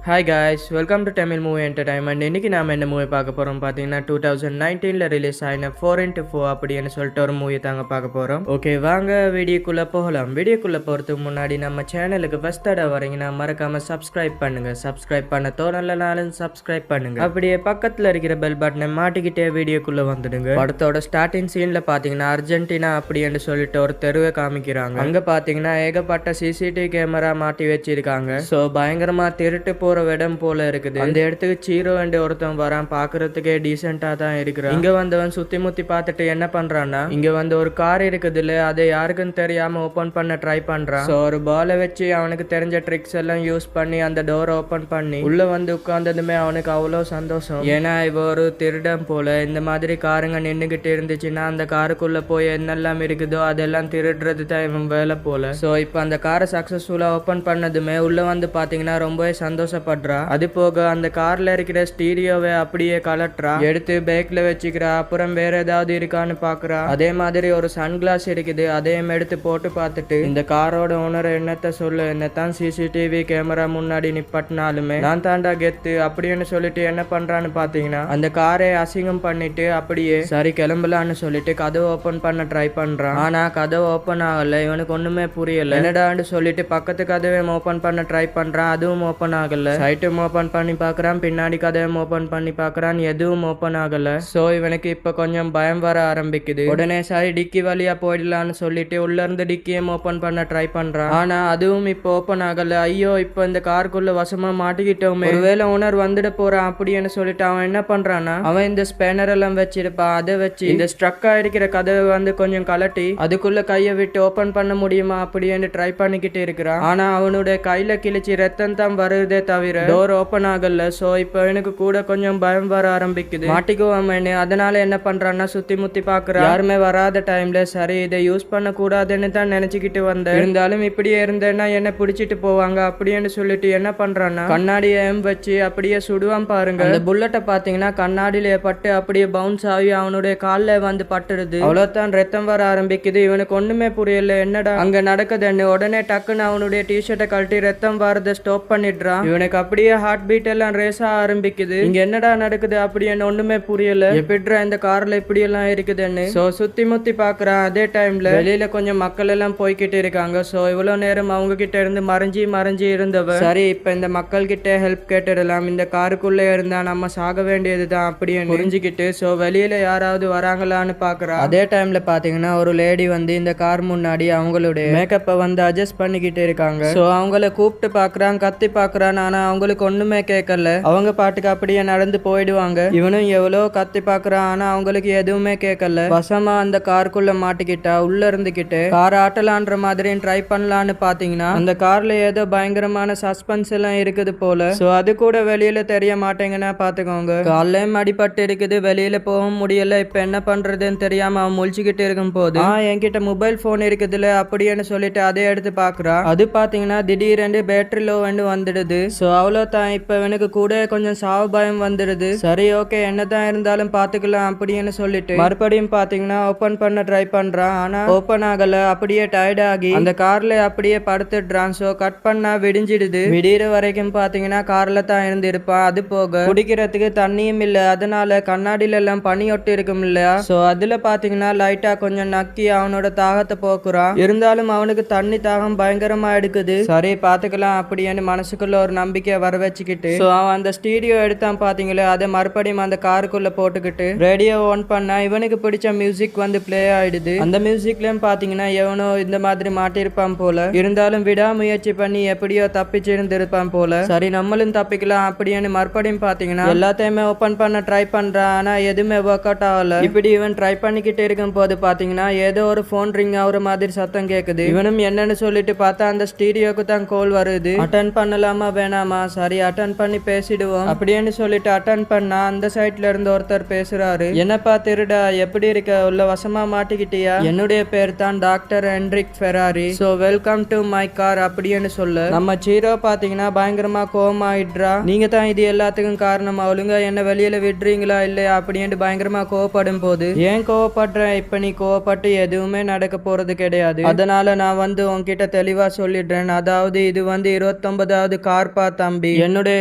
Hi guys, welcome to Tamil Movie Entertainment. இன்னைக்கு நாம என்ன மூவி பார்க்க போறோம் பாத்தீங்கன்னா 2019ல ரிலீஸ் ஆன 4x4 அப்படின்னு சொல்லிட்டு ஒரு மூவி தாங்க பார்க்க போறோம். ஓகே, வாங்க வீடியோக்குள்ள போகலாம். வீடியோக்குள்ள போறதுக்கு முன்னாடி நம்ம சேனலுக்கு ஃபர்ஸ்ட் தடவை வரீங்கன்னா மறக்காம சப்ஸ்கிரைப் பண்ணுங்க. சப்ஸ்கிரைப் பண்ண தோணலனாலும் சப்ஸ்கிரைப் பண்ணுங்க. அப்படியே பக்கத்துல இருக்கிற பெல் பட்டனை மாட்டிக்கிட்டே வீடியோக்குள்ள வந்துடுங்க. படத்தோட ஸ்டார்டிங் சீன்ல பாத்தீங்கன்னா அர்ஜென்டினா அப்படின்னு சொல்லிட்டு ஒரு தெருவை காமிக்கிறாங்க. அங்க பாத்தீங்கன்னா ஏகப்பட்ட சிசிடிவி கேமரா மாட்டி வச்சிருக்காங்க. சோ பயங்கரமா திருட்டு போற இடம் போல இருக்குது. அந்த இடத்துக்கு சீரோ வேண்டிய ஒருத்தன் வரான், பாக்குறதுக்கே டீசென்டா தான் இருக்கிறான். இங்க வந்தவன் சுத்தி முத்தி பார்த்துட்டு என்ன பண்றான்னா, இங்க வந்து ஒரு கார் இருக்குது இல்ல, அதை யாருக்கும் தெரியாம ஓபன் பண்ண ட்ரை பண்றான். சோ ஒரு பாலை வச்சு அவனுக்கு தெரிஞ்ச ட்ரிக்ஸ் எல்லாம் யூஸ் பண்ணி அந்த டோரை ஓபன் பண்ணி உள்ள வந்து உட்கார்ந்ததுமே அவனுக்கு அவ்வளவு சந்தோஷம். ஏன்னா இவ ஒரு திருடன் போல. இந்த மாதிரி காருங்க நின்னுகிட்டு இருந்துச்சுன்னா அந்த காருக்குள்ள போய் என்னெல்லாம் இருக்குதோ அதெல்லாம் திருடுறது தான் இவன் வேலை போல. சோ இப்ப அந்த காரை சக்சஸ்ஃபுல்லா ஓபன் பண்ணதுமே உள்ள வந்து பாத்தீங்கன்னா ரொம்பவே சந்தோஷப்படுறா. அது போக அந்த கார்ல இருக்கிற ஸ்டீரியோவை அப்படியே கலட்டுறா, எடுத்து பேக்ல வச்சுக்கிறா. அப்புறம் வேற ஏதாவது இருக்கான்னு பாக்குறா. அதே மாதிரி ஒரு சன்கிளாஸ் இருக்குது, அதையும் எடுத்து போட்டு பார்த்துட்டு இந்த காரோட ஓனர் என்னத்த சொல்லு, என்னத்தான் சிசிடிவி கேமரா முன்னாடி நிப்பட்டினாலுமே நான் தாண்டா கெத்து அப்படின்னு சொல்லிட்டு என்ன பண்றான்னு பாத்தீங்கன்னா அந்த காரை அசிங்கம் பண்ணிட்டு அப்படியே சரி கிளம்பலான்னு சொல்லிட்டு கதவை ஓபன் பண்ண ட்ரை பண்றான். ஆனா கதவை ஓபன் ஆகல. இவனுக்கு ஒண்ணுமே புரியல. என்னடான்னு சொல்லிட்டு பக்கத்து கதவை ஓபன் பண்ண ட்ரை பண்றான், அதுவும் ஓபன் ஆகல. சைட்டும் ஓபன் பண்ணி பாக்குறான், பின்னாடி கதவை ஓபன் பண்ணி பாக்குறான், எதுவும் ஓபன் ஆகல. சோ இவனுக்கு இப்ப கொஞ்சம் பயம் வர ஆரம்பிக்குது. உடனே சரி டிக்கி வழியா போயிடலான்னு சொல்லிட்டு உள்ள இருந்து டிக்கியும் ஓபன் பண்ண ட்ரை பண்றான். ஆனா அதுவும் இப்ப ஓபன் ஆகல. ஐயோ, இப்ப இந்த காருக்குள்ள வசமா மாட்டிக்கிட்டோமே, ஒருவேளை ஓனர் வந்துட போறான் அப்படின்னு சொல்லிட்டு அவன் என்ன பண்றான்னா, அவன் இந்த ஸ்பேனர் எல்லாம் வச்சிருப்பான், அதை வச்சு இந்த ஸ்ட்ரக் ஆயிருக்கிற கதவை வந்து கொஞ்சம் கலட்டி அதுக்குள்ள கையை விட்டு ஓபன் பண்ண முடியுமா அப்படின்னு ட்ரை பண்ணிக்கிட்டு இருக்கிறான். ஆனா அவனுடைய கையில கிழிச்சு ரத்தம் தான் வருதே தவிர டோர் ஓபன் ஆகல. சோ இப்ப எனக்கு கூட கொஞ்சம் பயம் வர ஆரம்பிக்குது, மாட்டிக்குவாமேன்னு. அதனால என்ன பண்றான்னா சுத்தி முத்தி பாக்குறான். யாருமே வராத டைம்ல சரி இதை யூஸ் பண்ண கூடாதுன்னு தான் நினைச்சுக்கிட்டு வந்தேன். இருந்தாலும் இப்படியே இருந்தேன்னா என்ன பிடிச்சிட்டு போவாங்க அப்படின்னு சொல்லிட்டு என்ன பண்றான்னா கண்ணாடியை வச்சு அப்படியே சுடுவான் பாருங்க. அந்த புல்லட்டை பாத்தீங்கன்னா கண்ணாடியில பட்டு அப்படியே பவுன்ஸ் ஆகி அவனுடைய கால்ல வந்து பட்டுடுது. அவ்வளவுதான் ரத்தம் வர ஆரம்பிக்குது. இவனுக்கு ஒண்ணுமே புரியல, என்னடா அங்க நடக்குதுன்னு. உடனே டக்குன்னு அவனுடைய டிஷர்ட்டை கழட்டி ரத்தம் வரத ஸ்டாப் பண்ணிடுறான். இவனுக்கு அப்படியே ஹார்ட் பீட் எல்லாம் ரேஸ் ஆரம்பிக்குது. இங்க என்னடா நடக்குது அப்படின்னு ஒண்ணுமே புரியல. எப்படிடா இந்த கார்ல இப்படி எல்லாம் இருக்குதுன்னு சோ சுத்தி முத்தி பாக்குறான். அதே டைம்ல வெளியில கொஞ்சம் மக்கள் எல்லாம் போய்கிட்டு இருக்காங்க. சோ இவ்வளவு நேரம் அவங்க கிட்ட இருந்து மறைஞ்சி இருந்தவ சரி இப்ப இந்த மக்கள் கிட்ட ஹெல்ப் கேட்டுடலாம், இந்த காருக்குள்ள இருந்தா நம்ம சாக வேண்டியதுதான் அப்படின்னு புரிஞ்சுக்கிட்டு சோ வெளியில யாராவது வராங்களான்னு பாக்குறா. அதே டைம்ல பாத்தீங்கன்னா ஒரு லேடி வந்து இந்த கார் முன்னாடி அவங்களுடைய மேக்கப்பை வந்து அட்ஜஸ்ட் பண்ணிக்கிட்டு இருக்காங்க. சோ அவங்கள கூப்பிட்டு பாக்குறான், கத்தி பாக்குறான். ஆனா அவங்களுக்கு ஒண்ணுமே கேட்கல. அவங்க பாட்டுக்கு அப்படியே நடந்து போயிடுவாங்க. இவனும் எவ்வளோ கத்தி பாக்குறான், ஆனா அவங்களுக்கு எதுவுமே கேட்கல. வசமா அந்த காருக்குள்ள மாட்டிக்கிட்டா உள்ள இருந்துகிட்டு கார் ஆட்டலான்ற மாதிரி ட்ரை பண்ணலான்னு பாத்தீங்கன்னா அந்த கார்ல ஏதோ பயங்கரமான சஸ்பென்ஸ் எல்லாம் இருக்குது போல. சோ அது கூட வெளியில தெரிய மாட்டேங்கன்னா பாத்துக்கோங்க. காலையும் அடிபட்டு இருக்குது, வெளியில போக முடியல. இப்ப என்ன பண்றதுன்னு தெரியாம அவன் முழிச்சுக்கிட்டு இருக்கும் போது என்கிட்ட மொபைல் போன் இருக்குதுல அப்படின்னு சொல்லிட்டு அதை எடுத்து பாக்குறா. அது பாத்தீங்கன்னா திடீரென்று பேட்டரி லோ வந்துடுது. சோ அவ்வளவுதான், இப்ப எனக்கு கூட கொஞ்சம் சாவு பயம் வந்துடுது. சரி ஓகே, என்னதான் இருந்தாலும் பாத்துக்கலாம் அப்படின்னு சொல்லிட்டு மறுபடியும் பாத்தீங்கன்னா ஓபன் பண்ண ட்ரை பண்றான். ஆனா ஓபன் ஆகல. அப்படியே டயர்ட் ஆகி அந்த கார்ல அப்படியே படுத்துடுறான். சோ கட் பண்ணா விடிஞ்சிடுது. விடிகிற வரைக்கும் பாத்தீங்கன்னா கார்ல தான் இருந்து இருப்பான். அது போக குடிக்கிறதுக்கு தண்ணியும் இல்ல, அதனால கண்ணாடியில எல்லாம் பனி ஒட்டி இருக்கும் இல்லையா. சோ அதுல பாத்தீங்கன்னா லைட்டா கொஞ்சம் நக்கி அவனோட தாகத்தை போக்குறான். இருந்தாலும் அவனுக்கு தண்ணி தாகம் பயங்கரமா எடுக்குது. சரி பாத்துக்கலாம் அப்படின்னு மனசுக்குள்ள ஒரு நம்பிக்கையை வர வச்சுக்கிட்டு சோ அவன் அந்த ஸ்டீரியோ எடுத்தான் பாத்தீங்களே, அதை மறுபடியும் அந்த காருக்குள்ள போட்டுக்கிட்டு ரேடியோ ஆன் பண்ணா இவனுக்கு பிடிச்ச மியூசிக் வந்து பிளே ஆயிடுது. அந்த மியூசிக்லயும் பாத்தீங்கன்னா எவனோ இந்த மாதிரி மாட்டிருப்பான் போல. இருந்தாலும் விடாமுயற்சி பண்ணி எப்படியோ தப்பிச்சு இருந்திருப்பான் போல. சரி நம்மளும் தப்பிக்கலாம் அப்படின்னு மறுபடியும் பாத்தீங்கன்னா எல்லாத்தையுமே ஓபன் பண்ண ட்ரை பண்றான். ஆனா எதுவுமே ஒர்க் அவுட் ஆகல. இப்படி இவன் ட்ரை பண்ணிக்கிட்டு இருக்கும் போது பாத்தீங்கன்னா ஏதோ ஒரு போன் ரிங் ஆகுற மாதிரி சத்தம் கேக்குது. இவனும் என்னன்னு சொல்லிட்டு பார்த்தா அந்த ஸ்டீரியோக்கு தான் கால் வருது. அட்டன் பண்ணலாமா வேணாமா, சரி அட்டன் பண்ணி பேசிடுவோம் அப்படின்னு சொல்லிட்டு அட்டன் பண்ணா அந்த சைட்ல இருந்து ஒருத்தர் பேசுறாரு. என்னப்பா திருடா, எப்படி இருக்க, உள்ள வசமா மாட்டிக்கிட்டியா? என்னுடைய பேர் தான் doctor Henrik Ferrari. So welcome to my car அப்படின்னு சொல்ல நம்ம சீரோ பாத்தீங்கன்னா பயங்கரமா கோவமாயிடுறா. நீங்க தான் இது எல்லாத்துக்கும் காரணம், ஒழுங்கா என்ன வெளியில விடுறீங்களா இல்லையா அப்படின்னு பயங்கரமா கோவப்படும் போது ஏன் கோவப்படுற, இப்ப நீ கோவப்பட்டு எதுவுமே நடக்க போறது கிடையாது. அதனால நான் வந்து உன்கிட்ட தெளிவா சொல்லிடுறேன். அதாவது இது வந்து 29வது கார் பாத் தம்பி, என்னுடைய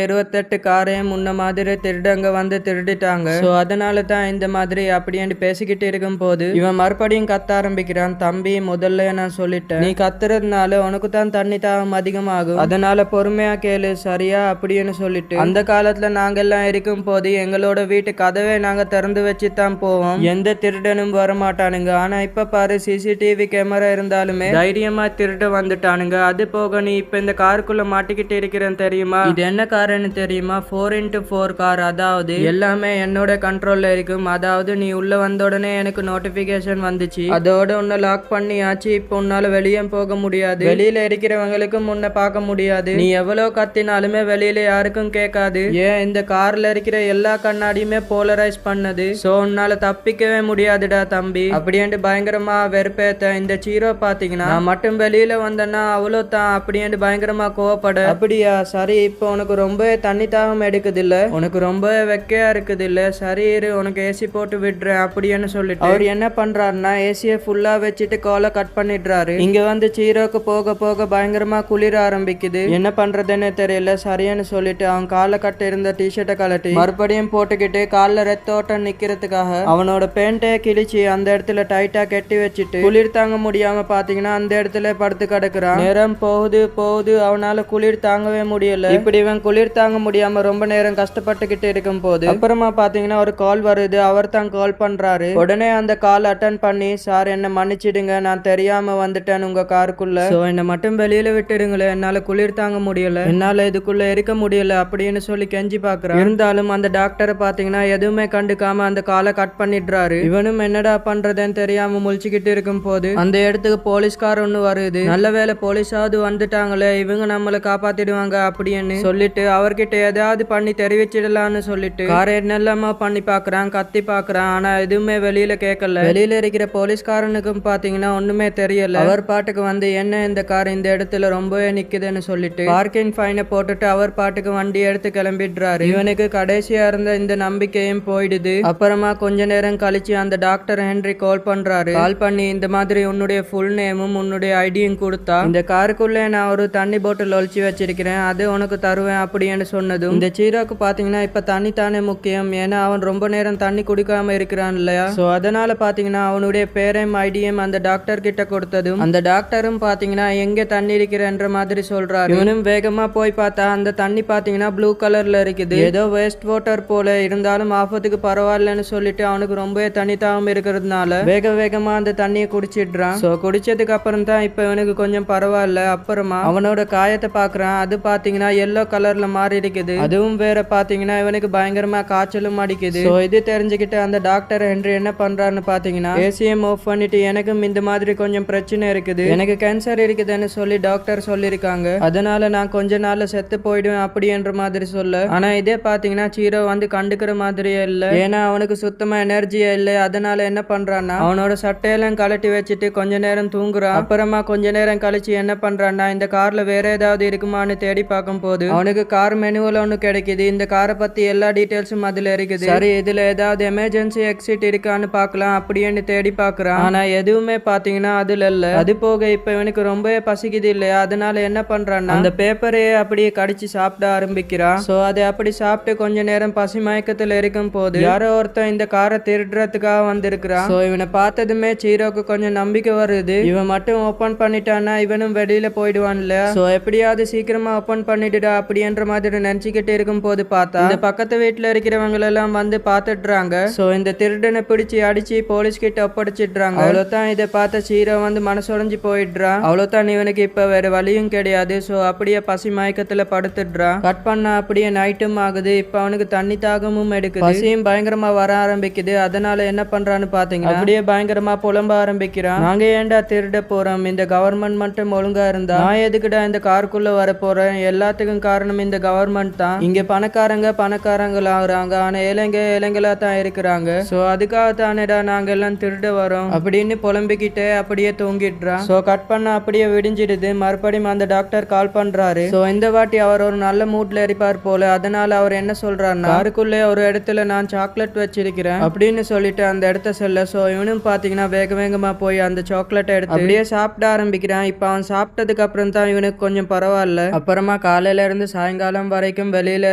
28 காரையும் முன்ன மாதிரி திருடங்க வந்து திருடிட்டாங்க. சோ அதனால தான் இந்த மாதிரி அப்படின்னு பேசிக்கிட்டு இருக்கும் போது இவன் மறுபடியும் கத்த ஆரம்பிக்கிறான். தம்பி, முதல்ல நான் சொல்லிட்டேன், நீ கத்துறதுனால உனக்கு தான் தண்ணி தாகம் அதிகமாகும், அதனால பொறுமையா கேளு சரியா அப்படின்னு சொல்லிட்டு, அந்த காலத்துல நாங்க எல்லாம் இருக்கும் போது எங்களோட வீட்டு கதவை நாங்க திறந்து வச்சு தான் போவோம், எந்த திருடனும் வரமாட்டானுங்க. ஆனா இப்ப பாரு, சிசிடிவி கேமரா இருந்தாலுமே தைரியமா திருட வந்துட்டானுங்க. அது போக நீ இப்ப இந்த காருக்குள்ள மாட்டிக்கிட்டு இருக்கிறேன்னு தெரியுமா? இது என்ன காருன்னு தெரியுமா? 4x4 car. அதாவது எல்லாமே என்னோட கண்ட்ரோல்ல இருக்கும். அதாவது நீ உள்ள வந்த உடனே எனக்கு நோட்டிபிகேஷன் வந்துச்சு, அதோட உன்னை லாக் பண்ணியாச்சு. இப்ப உன்னால வெளியே போக முடியாது, வெளியில இருக்கிறவங்களுக்கும் உன்னை பார்க்க முடியாது, நீ எவ்வளவு கத்தினாலுமே வெளியில யாருக்கும் கேட்காது. ஏன் இந்த கார்ல இருக்கிற எல்லா கண்ணாடியுமே போலரைஸ் பண்ணது. சோ உன்னால தப்பிக்கவே முடியாதுடா தம்பி அப்படின்ட்டு பயங்கரமா வெறுப்பேத்த. இந்த சீரோ பாத்தீங்கன்னா நான் மட்டும் வெளியில வந்தேன்னா அவ்வளோ தான் அப்படின்ட்டு பயங்கரமா கோவப்பட. அப்படியா, சரி, இப்போ உனக்கு ரொம்ப தண்ணி தாகம் எடுக்குது இல்ல, உனக்கு ரொம்ப வெக்கையா இருக்குது இல்ல, சரி இரு உனக்கு ஏசி போட்டு விடுறேன் அப்படின்னு சொல்லிட்டு அவர் என்ன பண்றாருன்னா ஏசியை ஃபுல்லா வச்சுட்டு காலை கட் பண்ணிடுறாரு. இங்க வந்து சீரோக்கு போக போக பயங்கரமா குளிர ஆரம்பிக்குது. என்ன பண்றதுன்னு தெரியல. சரின்னு சொல்லிட்டு அவன் காலை கட்ட இருந்த டிஷர்ட்டை கலட்டி மறுபடியும் போட்டுக்கிட்டு காலில் ரத்தோட்டம் நிக்கிறதுக்காக அவனோட பேண்ட்டை கிழிச்சு அந்த இடத்துல டைட்டா கட்டி வச்சுட்டு குளிர் தாங்க முடியாம பாத்தீங்கன்னா அந்த இடத்துல படுத்து கிடக்குறான். நேரம் போகுது போகுது, அவனால குளிர் தாங்கவே முடியல. இப்படி இவன் குளிர் தாங்க முடியாம ரொம்ப நேரம் கஷ்டப்பட்டுக்கிட்டு இருக்கும் போது அப்புறமா பாத்தீங்கன்னா ஒரு கால் வருது. அவர் தான் கால் பண்றாரு. உடனே அந்த கால் அட்டன் பண்ணி, சார் என்ன மன்னிச்சிடுங்க, நான் தெரியாம வந்துட்டேன் உங்க காருக்குள்ள, சோ என்ன மட்டும் வெளியில விட்டுடுங்களேன், என்னால குளிர் தாங்க முடியல, என்னால இதுக்குள்ள இருக்க முடியல அப்படின்னு சொல்லி கெஞ்சி பாக்குறான். இருந்தாலும் அந்த டாக்டரை பாத்தீங்கன்னா எதுவுமே கண்டுக்காம அந்த காலை கட் பண்ணிடுறாரு. இவனும் என்னடா பண்றதுன்னு தெரியாம முழிச்சுக்கிட்டு இருக்கும் போது அந்த இடத்துக்கு போலீஸ்கார் ஒண்ணு வருது. நல்ல வேலை போலீஸாவது வந்துட்டாங்களே, இவங்க நம்மளை காப்பாத்திடுவாங்க அப்படின்னு சொல்லிட்டு அவர்கிட்ட ஏதாவது பண்ணி தெரிவிச்சிடலான்னு சொல்லிட்டு காரை என்னெல்லாமா பண்ணி பாக்குறான், கத்தி பாக்குறான். ஆனா எதுவுமே வெளியில கேட்கல. வெளியில இருக்கிற போலீஸ்காரனுக்கும் பாத்தீங்கன்னா ஒண்ணுமே தெரியல. அவர் பாட்டுக்கு வந்து என்ன இந்த கார் இந்த இடத்துல ரொம்பவே நிக்குதுன்னு சொல்லிட்டு பார்க்கிங் ஃபைனை போட்டுட்டு அவர் பாட்டுக்கு வண்டி எடுத்து கிளம்பிடுறாரு. இவனுக்கு கடைசியா இருந்த இந்த நம்பிக்கையும் போயிடுது. அப்புறமா கொஞ்ச நேரம் கழிச்சு அந்த டாக்டர் ஹென்றி கால் பண்றாரு. கால் பண்ணி இந்த மாதிரி உன்னுடைய ஃபுல் நேமும் உன்னுடைய ஐடியும் கொடுத்தா இந்த காருக்குள்ள நான் ஒரு தண்ணி போட்டில் ஒழிச்சு வச்சிருக்கிறேன், அது உனக்கு தருவேன் அப்படின்னு சொன்னதும் இந்த சீரோக்கு பாத்தீங்கன்னா இப்ப தண்ணி தானே முக்கியம், ஏன்னா அவன் ரொம்ப நேரம் தண்ணி குடிக்காம இருக்கிறான் இல்லையா. சோ அதனால பாத்தீங்கன்னா அவனுடைய பேரையும் ஐடியும் அந்த டாக்டர் கிட்ட கொடுத்ததும் அந்த டாக்டரும் பாத்தீங்கன்னா எங்க தண்ணி இருக்கிறன்ற மாதிரி சொல்றாரு. இவனும் வேகமா போய் பார்த்தா அந்த தண்ணி பாத்தீங்கன்னா ப்ளூ கலர்ல இருக்குது. ஏதோ வேஸ்ட் வாட்டர் போல, இருந்தாலும் ஆபத்துக்கு பரவாயில்லன்னு சொல்லிட்டு அவனுக்கு ரொம்பவே தண்ணி தாகம் இருக்கிறதுனால வேக வேகமா அந்த தண்ணியை குடிச்சிடுறான். சோ குடிச்சதுக்கு அப்புறம் தான் இப்ப இவனுக்கு கொஞ்சம் பரவாயில்ல. அப்புறமா அவனோட காயத்தை பாக்குறான். அது பாத்தீங்கன்னா எல்லோ கலர்ல மாறி இருக்குது. அதுவும் வேற பாத்தீங்கன்னா இவனுக்கு பயங்கரமா காய்ச்சலும் அடிக்குது. சோ இது தெரிஞ்சுக்கிட்டு அந்த டாக்டர் ஹென்றி என்ன பண்றான்னு பாத்தீங்கன்னா ஏசிஎம் ஆஃப் பண்ணிட்டு, எனக்கும் இந்த மாதிரி கொஞ்சம் பிரச்சனை இருக்குது, எனக்கு கேன்சர் இருக்குதுன்னு சொல்லி டாக்டர் சொல்லிருக்காங்க, அதனால நான் கொஞ்ச நாள்ல செத்து போயிடுவேன் அப்படின்ற மாதிரி சொல்ல. ஆனா இதே பாத்தீங்கன்னா சீரோ வந்து கண்டுக்கிற மாதிரியே இல்ல, ஏன்னா அவனுக்கு சுத்தமா எனர்ஜியே இல்லை. அதனால என்ன பண்றான்னா அவனோட சட்டையெல்லாம் கழட்டி வச்சுட்டு கொஞ்ச நேரம் தூங்குறான். அப்புறமா கொஞ்ச நேரம் கழிச்சு என்ன பண்றான்னா இந்த கார்ல வேற ஏதாவது இருக்குமான்னு தேடி பார்க்கும் போது அவனுக்கு கார் மெனுவல் ஒண்ணு கிடைக்குது. இந்த காரை பத்தி எல்லா டீடைல்ஸும் அதுல இருக்குது. சரி, இதுல ஏதாவது எமர்ஜென்சி எக்ஸிட் இருக்கான்னு பார்க்கலாம் அப்படின்னு தேடி பார்க்கறான். ஆனா எதுவுமே பாத்தீங்கன்னா அதுல இல்ல. அது போக இப்ப இவனுக்கு ரொம்பவே பசிக்குது இல்லையா, அதனால என்ன பண்றான்னா அந்த பேப்பரையே அப்படியே கடிச்சு சாப்பிட ஆரம்பிக்கிறான். சோ அதை அப்படி சாப்பிட்டு கொஞ்ச நேரம் பசி மயக்கத்துல இருக்கும் போது யாரோ ஒருத்தன் இந்த காரை திருடுறதுக்காக வந்திருக்கிறான். சோ இவனை பார்த்ததுமே சீரோக்கு கொஞ்சம் நம்பிக்கை வருது. இவன் மட்டும் ஓபன் பண்ணிட்டான்னா இவனும் வெளியில போயிடுவான் இல்ல. சோ எப்படியாவது சீக்கிரமா ஓபன் பண்ணிடுடா அப்படின்ற மாதிரி நினைச்சுக்கிட்டு இருக்கும் போது பார்த்தா இந்த பக்கத்து வீட்டுல இருக்கிறவங்க எல்லாம் வந்து பாத்துடுறாங்க. சோ இந்த திருடனை பிடிச்சு அடிச்சு போலீஸ் கிட்ட ஒப்படைச்சிடுறாங்க. அவ்வளவுதான். இதை பார்த்த சீரோ வந்து மனசுடைஞ்சு போயிடுறான். அவ்வளவுதான், இவனுக்கு இப்ப வேற வழியும் கிடையாது. சோ அப்படியே பசி மயக்கத்துல படுத்துடுறான். கட் பண்ண அப்படியே நைட்டும் ஆகுது. இப்ப அவனுக்கு தண்ணி தாகமும் எடுக்குது, பசியும் பயங்கரமா வர ஆரம்பிக்குது. அதனால என்ன பண்றான்னு பாத்தீங்கன்னா அப்படியே பயங்கரமா புலம்ப ஆரம்பிக்கிறான். நாங்க ஏன்டா திருட போறோம், இந்த கவர்மெண்ட் மட்டும் ஒழுங்கா இருந்தா நான் எதுக்குடா இந்த காருக்குள்ள வர போறேன், எல்லாத்துக்கும் காரணம் இந்த கவர்மெண்ட் தான். இங்க பணக்காரங்க பணக்காரங்களா ஆகுறாங்க, ஆனா இளைஞர்களா தான் இருக்கிறாங்க. சோ அதுக்காக தானேடா நாங்க எல்லாம் திருட வரோம் அப்படின்னு புலம்பிக்கிட்டே அப்படியே தூங்கிடுறான். சோ கட் பண்ண அப்படியே விடிஞ்சிடுது. மறுபடியும் அந்த டாக்டர் கால் பண்றாரு. சோ இந்த வாட்டி அவர் ஒரு நல்ல மூட்ல இருப்பார் போல. அதனால அவர் என்ன சொல்றாருன்னா காருக்குள்ளே ஒரு இடத்துல நான் சாக்லேட் வச்சிருக்கிறேன் அப்படின்னு சொல்லிட்டு அந்த இடத்த செல்ல. சோ இவனும் பாத்தீங்கன்னா வேக வேகமா போய் அந்த சாக்லேட்டை எடுத்து அப்படியே சாப்பிட ஆரம்பிக்கிறான். இப்ப அவன் சாப்பிட்டதுக்கு அப்புறம் தான் இவனுக்கு கொஞ்சம் பரவாயில்ல. அப்புறமா காலையில இருந்து சாயங்காலம் வரைக்கும் வெளியில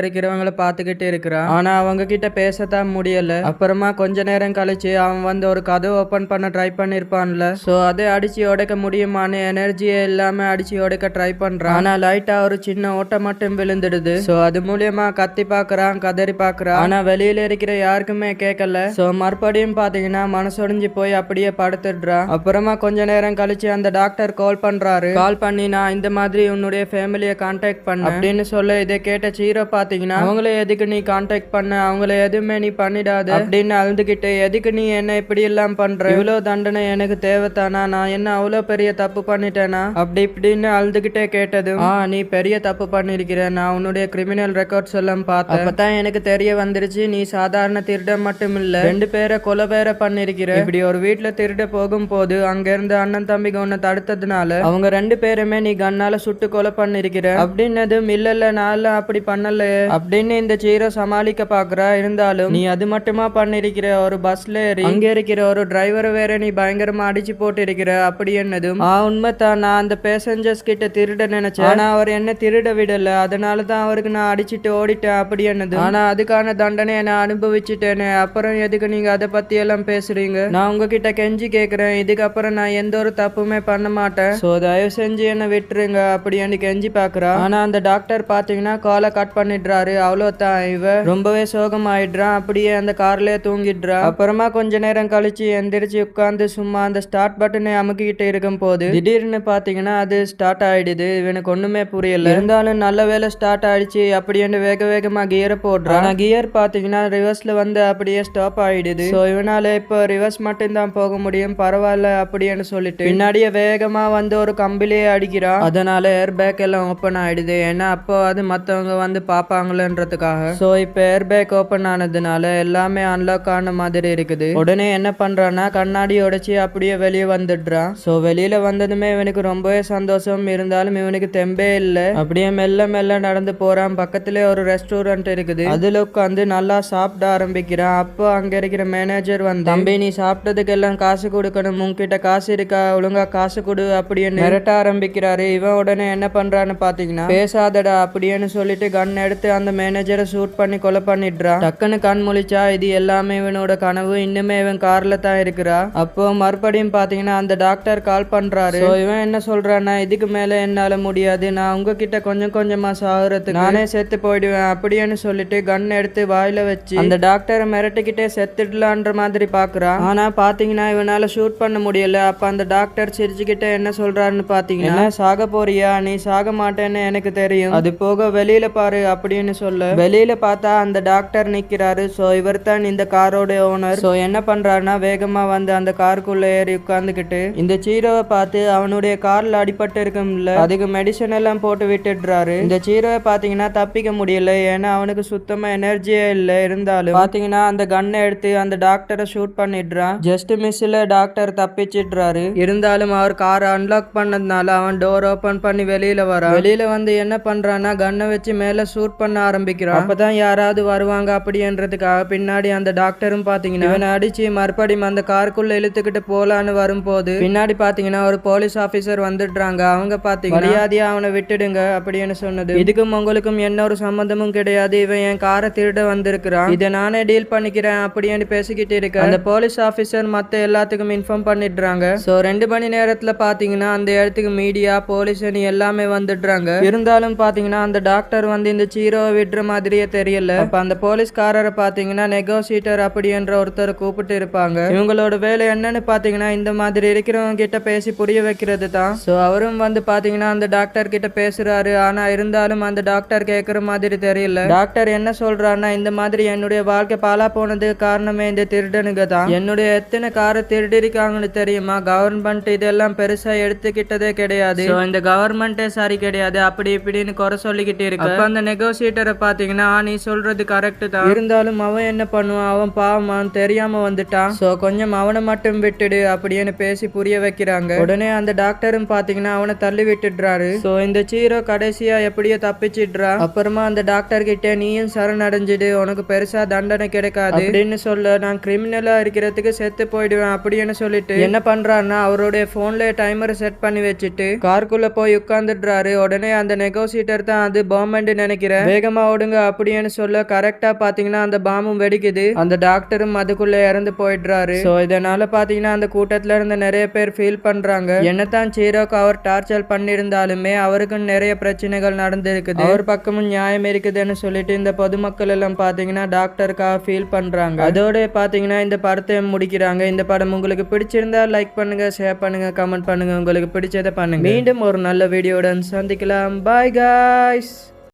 இருக்கிறவங்கள பாத்துக்கிட்டு இருக்கிறான். ஆனா அவங்க கிட்ட பேசத்தான் முடியல. அப்புறமா கொஞ்ச நேரம் கழிச்சு அவன் வந்து ஒரு கதவு ஓபன் பண்ண ட்ரை பண்ணிருப்பான்ல. சோ அதை அடிச்சு உடைக்க முடியுமான்னு எனர்ஜியே இல்லாம அடிச்சு உடைக்க ட்ரை பண்றான். ஆனா லைட்டா ஒரு சின்ன ஓட்டம் மட்டும் விழுந்துடுது. சோ அது மூலியமா கத்தி பாக்குறான், கதறி பாக்குறான். ஆனா வெளியில இருக்கிற யாருக்குமே கேட்கல. சோ மறுபடியும் பாத்தீங்கன்னா மனசொடிஞ்சு போய் அப்படியே படுத்துடுறான். அப்புறமா கொஞ்ச நேரம் கழிச்சு அந்த டாக்டர் கால் பண்றாரு. கால் பண்ணி நான் இந்த மாதிரி உன்னுடைய ஃபேமிலியை கான்டாக்ட் பண்ண அப்படின்னு சொல்ல இதை கேட்ட சீரோ பாத்தீங்கன்னா அவங்கள எதுக்கு நீ கான்டாக்ட் பண்ண, அவங்கள எதுவுமே நீ பண்ணிடாத அப்படின்னு அழுதுகிட்டு எதுக்கு நீ என்ன இப்படி எல்லாம் பண்ற, இவ்வளவு தண்டனை எனக்கு தேவைத்தானா, நான் என்ன அவ்வளவு பெரிய தப்பு பண்ணிட்டேனா அப்படி இப்படின்னு அழுதுகிட்டே கேட்டதும் நீ பெரிய தப்பு பண்ணிருக்கிற, நான் உன்னுடைய கிரிமினல் ரெக்கார்ட்ஸ் எல்லாம் பார்த்தேன். அப்பதான் எனக்கு தெரிய வந்துருச்சு நீ சாதாரண திருட மட்டும் இல்ல 2 பேரை கொலை வேற பண்ணிருக்கிற. இப்படி ஒரு வீட்டுல திருட போகும் போது அங்க இருந்த அண்ணன் தம்பிங்க உன்னை தடுத்ததுனால அவங்க 2 பேருமே நீ கண்ணால சுட்டு கொலை பண்ணிருக்கிற அப்படின்னதும் இல்ல நான் அப்படி பண்ணல அப்படின்னு இந்த சீரோ சமாளிக்க பாக்குறா. இருந்தாலும் நீ அது மட்டுமா பண்ணிருக்கிற, ஒரு பஸ்ல ஏறி அங்க இருக்கிற ஒரு டிரைவர் வேற நீ பயங்கரமா அடிச்சு போட்டு இருக்கிற அப்படி என்னதும் உண்மைதான், நான் அந்த பேசஞ்சர்ஸ் கிட்ட திருட நினைச்சேன். ஆனா அவர் என்ன திருட விடல, அதனாலதான் அவருக்கு நான் அடிச்சுட்டு ஓடிட்டேன் அப்படி என்னது. ஆனா அதுக்கான தண்டனை நான் அனுபவிச்சுட்டேனே, அப்புறம் எதுக்கு நீங்க அதை பத்தி எல்லாம் பேசுறீங்க, நான் உங்ககிட்ட கெஞ்சி கேக்குறேன், இதுக்கப்புறம் நான் எந்த ஒரு தப்புமே பண்ண மாட்டேன், சோ தயவு செஞ்சு என்ன விட்டுருங்க அப்படின்னு கெஞ்சி பாக்குறா. ஆனா அந்த டாக்டர் பாத்தீங்கன்னா காலை கட் பண்ணிடுறாரு. அவ்வளவுதான், இவ ரொம்பவே சோகமாயிடுறான். அப்படியே அந்த கார்லயே தூங்கிடுறா. அப்புறமா கொஞ்ச நேரம் கழிச்சு எந்திரிச்சு உட்கார்ந்து சும்மா அந்த ஸ்டார்ட் பட்டனை அமுக்கிட்டு இருக்கும் போது திடீர்னு பாத்தீங்கன்னா அது ஸ்டார்ட் ஆயிடுது. இவனுக்கு ஒண்ணுமே புரியல. இருந்தாலும் நல்ல வேலை ஸ்டார்ட் ஆயிடுச்சு அப்படின்னு வேக வேகமா கியரை போடுறான். ஆனா கியர் பாத்தீங்கன்னா ரிவர்ஸ்ல வந்து அப்படியே ஸ்டாப் ஆயிடுது. சோ இவனால இப்போ ரிவர்ஸ் மட்டும் தான் போக முடியும், பரவாயில்ல அப்படின்னு சொல்லிட்டு பின்னாடியே வேகமா வந்து ஒரு கம்பிலேயே அடிக்கிறான். அதனால ஏர் பேக் எல்லாம் ஓப்பன் ஆயிடுது. ஏன்னா அப்போ அது மத்தவங்க வந்து பாப்பாங்களன்றதுக்காக. சோ இப்ப ஏர் பேக் ஓப்பன் ஆனதுனால எல்லாமே அன்லாக் ஆன மாதிரி இருக்குது. உடனே என்ன பண்றான்னா கண்ணாடி உடைச்சு அப்படியே வெளியே வந்துடுறான். சோ வெளியில வந்ததுமே இவனுக்கு ரொம்பவே சந்தோஷம். இருந்தாலும் இவனுக்கு தெம்பே இல்ல. அப்படியே மெல்ல மெல்ல நடந்து போறான். பக்கத்திலே ஒரு ரெஸ்டாரண்ட் இருக்குது. அதுல உட்காந்து நல்லா சாப்பிட ஆரம்பிக்கிறான். அப்போ அங்க இருக்கிற மேனேஜர் வந்து தம்பி நீ சாப்பிட்டதுக்கு எல்லாம் காசு கொடுக்கணும், உன்கிட்ட காசு இருக்கா, ஒழுங்கா காசு கொடு அப்படின்னு மிரட்ட ஆரம்பிக்கிறாரு. இவன் உடனே என்ன பண்றான்னு பாத்தீங்கன்னா பேசாதடா அப்படின்னு சொல்லிட்டு கன் எடுத்து அந்த மேனேஜரை ஷூட் பண்ணி கொலை பண்ணிடுறான். டக்குன்னு கண் முழிச்சா இது எல்லாமே இவனோட கனவு, இன்னுமே இவன் கார்ல தான் இருக்கிறா. அப்போ மறுபடியும் பாத்தீங்கன்னா அந்த டாக்டர் கால் பண்றாரு. இவன் என்ன சொல்றான்னா இதுக்கு மேல என்னால முடியாது, நான் உங்ககிட்ட கொஞ்சம் கொஞ்சமா சாகுறதுக்கு நானே செத்து போயிடுவேன் அப்படின்னு சொல்லிட்டு கன் எடுத்து வாயில வச்சு அந்த டாக்டரை மிரட்டிக்கிட்டே செத்துடலான்ற மாதிரி பாக்குறான். ஆனா பாத்தீங்கன்னா இவனால ஷூட் பண்ண முடியல. அப்ப அந்த டாக்டர் சிரிச்சுக்கிட்டே என்ன சொல்றாருன்னு பாத்தீங்கன்னா சாக போறியா, நீ சாக மாட்டேன்னு எனக்கு தெரியும், அது போக வெளியில பாரு அப்படின்னு சொல்ல வெளியில பார்த்தா அந்த டாக்டர் நிக்கிறாரு. சோ இவர் தான் இந்த காரோட ஓனர். சோ என்ன பண்றாருன்னா வேகமா வந்து அந்த காருக்குள்ள ஏறி உட்கார்ந்துகிட்டு இந்த சீரோவை பார்த்து அவனுடைய கார்ல அடிபட்டு இருக்கும்ல அதுக்கு மெடிசன் எல்லாம் போட்டு விட்டுடுறாரு. இந்த சீரோவை பாத்தீங்கன்னா தப்பிக்க முடியல, ஏன்னா அவனுக்கு சுத்தமா எனர்ஜியே இல்ல. இருந்தாலும் பாத்தீங்கன்னா அந்த கன்னை எடுத்து அந்த டாக்டரை ஷூட் பண்ணிடுறான். ஜஸ்ட் மிஸ்ல டாக்டர் தப்பிச்சிடுறாரு. இருந்தாலும் அவர் காரை அன்லாக் பண்ணதுனால அவன் டோர் ஓபன் பண்ணி வெளியில வரான். வெளியில வந்து என்ன பண்றான்னா கன்னை வச்சு மேல ஷூட் பண்ண ஆரம்பிக்கிறான். அப்பதான் யாராவது வருவாங்க அப்படின்றதுக்காக பின்னாடி அந்த டாக்டரும் பாத்தீங்கன்னா இவனை அடிச்சு மறுபடியும் அந்த காருக்குள்ள இழுத்துக்கிட்டு போலான்னு வரும்போது பின்னாடி பாத்தீங்கன்னா ஒரு போலீஸ் ஆபீசர் வந்துடுறாங்க. அவங்க பாத்தீங்கன்னா மரியாதையா அவனை விட்டுடுங்க அப்படின்னு சொன்னது. இதுக்கும் உங்களுக்கும் என்ன ஒரு சம்பந்தமும் கிடையாது, இவன் என் காரை திருட வந்திருக்கிறான், இதை நானே டீல் பண்ணிக்கிறேன் அப்படின்னு பேசிக்கிட்டு இருக்க அந்த போலீஸ் ஆபீசர் மத்த எல்லாத்துக்கும் இன்ஃபார்ம் பண்ணிடுறாங்க. சோ 2 மணி நேரத்துல பாத்தீங்கன்னா அந்த இடத்துக்கு மீடியா போலீஸ் எல்லாமே வந்துடுறாங்க. இருந்தாலும் பாத்தீங்கன்னா அந்த டாக்டர் வந்து இந்த சீரோவை விடுற மாதிரியே தெரியல. அப்ப அந்த போலீஸ்காரரை பாத்தீங்கன்னா நெகோசியேட்டர் அப்படின்ற ஒருத்தர் கூப்பிட்டு இருப்பாங்க. இவங்களோட வேலை என்னன்னு பாத்தீங்கன்னா இந்த மாதிரி இருக்கிறவங்க கிட்ட பேசி புரிய வைக்கிறது தான். சோ அவரும் வந்து பாத்தீங்கன்னா அந்த டாக்டர் கிட்ட பேசுறாரு. ஆனா இருந்தாலும் அந்த டாக்டர் கேக்குற மாதிரி தெரியல. டாக்டர் என்ன சொல்றாருன்னா இந்த மாதிரி என்னுடைய வாழ்க்கை பாலா போனதுக்கு காரணமே இந்த திருடனுங்க தான். என்னுடைய எத்தனை காரை திருடிருக்காங்கன்னு தெரியுமா, கவர்மெண்ட் இதெல்லாம் பெருசா எடுத்துக்கிட்டதே கிடையாது, இந்த கவர்மெண்டே சரி கிடையாது அப்படி இப்படின்னு குறை சொல்லிக்கிட்டு இருக்கு. அப்ப அந்த நெகோசியேட்டரை பாத்தீங்கன்னா நீ சொல்றது கரெக்ட் தான், இருந்தாலும் அவன் என்ன பண்ணுவான், அவன் பாவம் தெரியாம வந்துட்டான், சோ கொஞ்சம் அவனை மட்டும் விட்டுடு அப்படின்னு பேசி புரிய வைக்கிறாங்க. உடனே அந்த டாக்டரும் பாத்தீங்கன்னா அவனை தள்ளி விட்டுடுறாரு. சோ இந்த சீரோ கடைசியா எப்படியோ தப்பிச்சிடுறா. அப்புறமா அந்த டாக்டர் கிட்ட நீயும் சரணடைஞ்சிடு, உனக்கு பெருசா தண்டனை கிடைக்காது அப்படின்னு சொல்ல நான் கிரிமினலா இருக்கிறதுக்கு செத்து போயிடுவேன் அப்படின்னு சொல்லிட்டு என்ன பண்றாருன்னா அவருடைய போன்ல டைமரை செட் பண்ணி வச்சுட்டு காருக்குள்ள போய் உட்கார்ந்துடுறாரு. உடனே அந்த நெகோசியேட்டர் தான் அது பாம்பு நினைக்கிறேன், வேகமா ஓடுங்க அப்படின்னு சொல்ல கரெக்டா பாத்தீங்கன்னா அந்த பாம்பும் வெடிக்குது. அந்த டாக்டரும் அதுக்குள்ள இறந்து போயிடுறாரு. சோ இதனால பாத்தீங்கன்னா அந்த கூட்டத்துல இருந்த நிறைய பேர் ஃபீல் பண்றாங்க, என்னதான் ஹீரோக்கு அவர் டார்ச்சர் பண்ணிருந்தாலுமே அவருக்கும் நிறைய பிரச்சனைகள் நடந்திருக்குது, அவர் பக்கமும் நியாயம் இருக்குதுன்னு சொல்லிட்டு இந்த பொதுமக்கள் எல்லாம் பாத்தீங்கன்னா டாக்டருக்காக ஃபீல் பண்றாங்க. அதோட பாத்தீங்கன்னா இந்த படத்தை முடிக்கிறாங்க. இந்த படம் உங்களுக்கு பிடிச்சிருந்தா லைக் பண்ணுங்க, ஷேர் பண்ணுங்க, கமெண்ட் பண்ணுங்க, உங்களுக்கு பிடிச்சதை பண்ணுங்க. மீண்டும் ஒரு நல்ல வீடியோடன் சந்திக்கலாம். Bye guys.